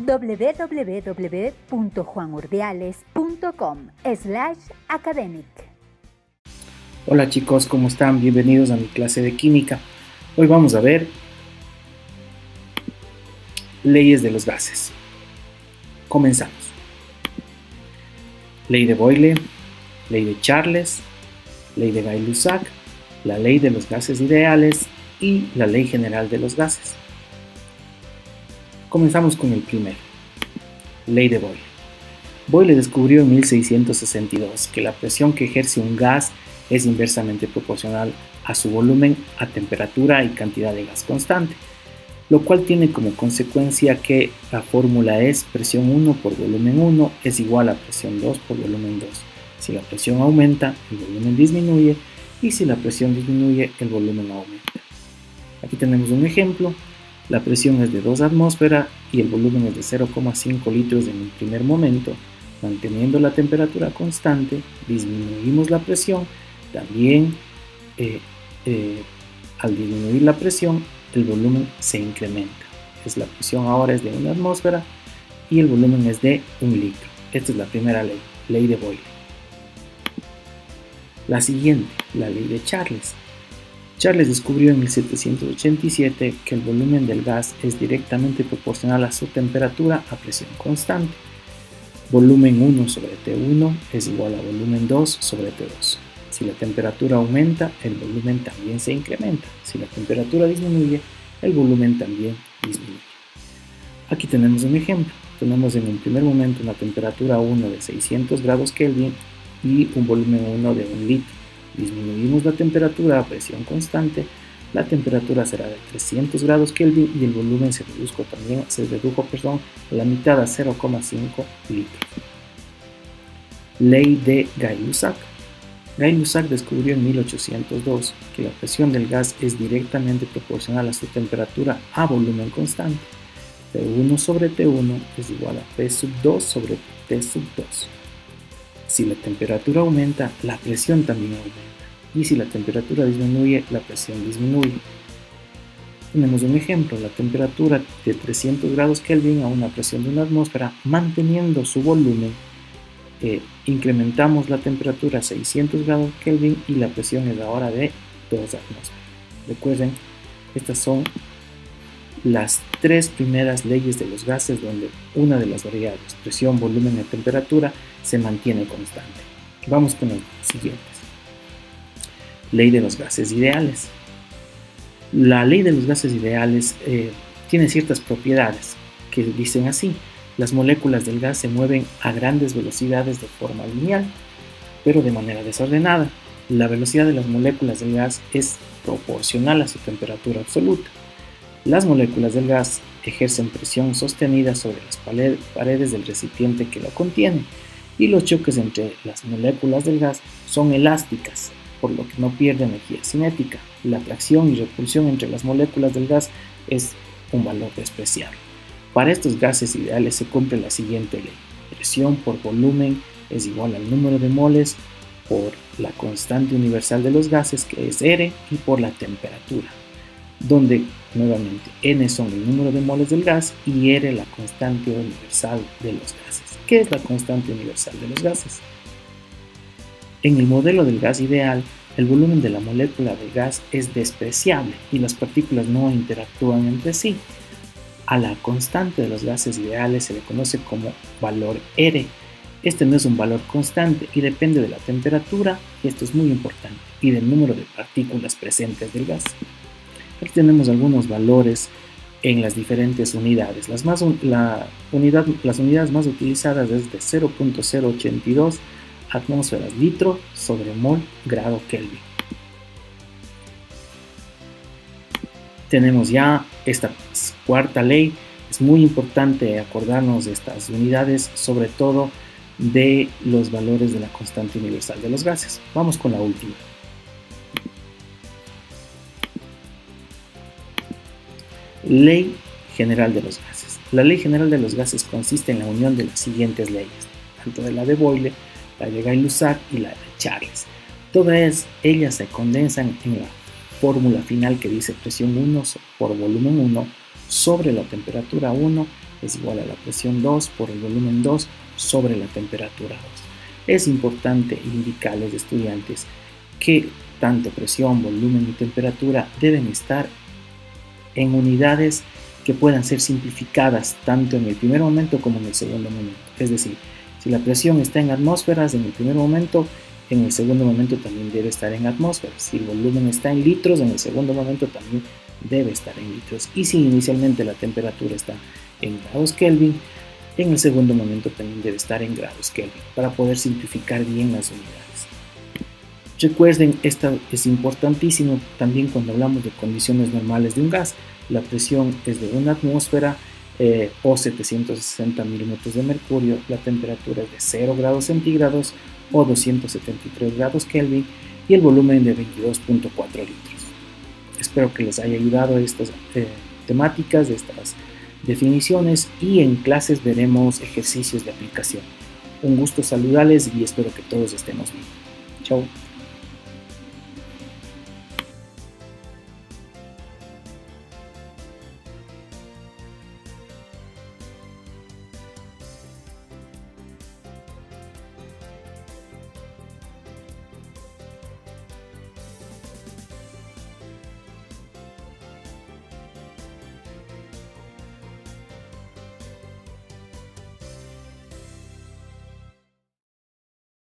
www.juanurdiales.com/academic. Hola chicos, ¿cómo están? Bienvenidos a mi clase de química. Hoy vamos a ver leyes de los gases. Comenzamos. Ley de Boyle, ley de Charles, ley de Gay-Lussac, la ley de los gases ideales y la ley general de los gases. Comenzamos con el primero. Ley de Boyle. Boyle descubrió en 1662 que la presión que ejerce un gas es inversamente proporcional a su volumen, a temperatura y cantidad de gas constante, lo cual tiene como consecuencia que la fórmula es presión 1 por volumen 1 es igual a presión 2 por volumen 2. Si la presión aumenta, el volumen disminuye, y si la presión disminuye, el volumen aumenta. Aquí tenemos un ejemplo. La presión es de 2 atmósferas y el volumen es de 0,5 litros en el primer momento. Manteniendo la temperatura constante, disminuimos la presión. También, al disminuir la presión, el volumen se incrementa. La presión ahora es de 1 atmósfera y el volumen es de 1 litro. Esta es la primera ley, ley de Boyle. La siguiente, la ley de Charles. Charles descubrió en 1787 que el volumen del gas es directamente proporcional a su temperatura a presión constante. Volumen 1 sobre T1 es igual a volumen 2 sobre T2. Si la temperatura aumenta, el volumen también se incrementa. Si la temperatura disminuye, el volumen también disminuye. Aquí tenemos un ejemplo. Tenemos en un primer momento una temperatura 1 de 600 grados Kelvin y un volumen 1 de 1 litro. Disminuimos la temperatura a presión constante, la temperatura será de 300 grados Kelvin y el volumen se redujo a la mitad a 0,5 litros. Ley de Gay-Lussac. Gay-Lussac descubrió en 1802 que la presión del gas es directamente proporcional a su temperatura a volumen constante. P1 sobre T1 es igual a P sub 2 sobre T sub 2. Si la temperatura aumenta, la presión también aumenta. Y si la temperatura disminuye, la presión disminuye. Tenemos un ejemplo, la temperatura de 300 grados Kelvin a una presión de 1 atmósfera, manteniendo su volumen, incrementamos la temperatura a 600 grados Kelvin y la presión es ahora de 2 atmósferas. Recuerden, estas son las 3 primeras leyes de los gases donde una de las variables, presión, volumen y temperatura, se mantiene constante. Vamos con las siguientes. Ley de los gases ideales. La ley de los gases ideales tiene ciertas propiedades que dicen así: las moléculas del gas se mueven a grandes velocidades de forma lineal, pero de manera desordenada. La velocidad de las moléculas del gas es proporcional a su temperatura absoluta. Las moléculas del gas ejercen presión sostenida sobre las paredes del recipiente que lo contiene, y los choques entre las moléculas del gas son elásticas, por lo que no pierde energía cinética. La atracción y repulsión entre las moléculas del gas es un valor despreciable. Para estos gases ideales se cumple la siguiente ley: presión por volumen es igual al número de moles por la constante universal de los gases, que es R, y por la temperatura, donde nuevamente N son el número de moles del gas y R la constante universal de los gases. ¿Qué es la constante universal de los gases? En el modelo del gas ideal, el volumen de la molécula del gas es despreciable y las partículas no interactúan entre sí. A la constante de los gases ideales se le conoce como valor R. Este no es un valor constante y depende de la temperatura, y esto es muy importante, y del número de partículas presentes del gas. Aquí tenemos algunos valores en las diferentes unidades. Las unidades más utilizadas es de 0.082 atmósferas litro sobre mol grado Kelvin. Tenemos ya esta cuarta ley. Es muy importante acordarnos de estas unidades, sobre todo de los valores de la constante universal de los gases. Vamos con la última. Ley general de los gases. La ley general de los gases consiste en la unión de las siguientes leyes, tanto de la de Boyle, la de Gay-Lussac y la de Charles. Todas ellas se condensan en la fórmula final que dice presión 1 por volumen 1 sobre la temperatura 1 es igual a la presión 2 por el volumen 2 sobre la temperatura 2. Es importante indicarles a los estudiantes que tanto presión, volumen y temperatura deben estar en unidades que puedan ser simplificadas tanto en el primer momento como en el segundo momento. Es decir, si la presión está en atmósferas en el primer momento, en el segundo momento también debe estar en atmósferas. Si el volumen está en litros, en el segundo momento también debe estar en litros. Y si inicialmente la temperatura está en grados Kelvin, en el segundo momento también debe estar en grados Kelvin, para poder simplificar bien las unidades. Recuerden, esto es importantísimo también cuando hablamos de condiciones normales de un gas. La presión es de 1 atmósfera o 760 milímetros de mercurio, la temperatura es de 0 grados centígrados o 273 grados Kelvin y el volumen de 22.4 litros. Espero que les haya ayudado estas temáticas, estas definiciones, y en clases veremos ejercicios de aplicación. Un gusto saludarles y espero que todos estemos bien. Chao.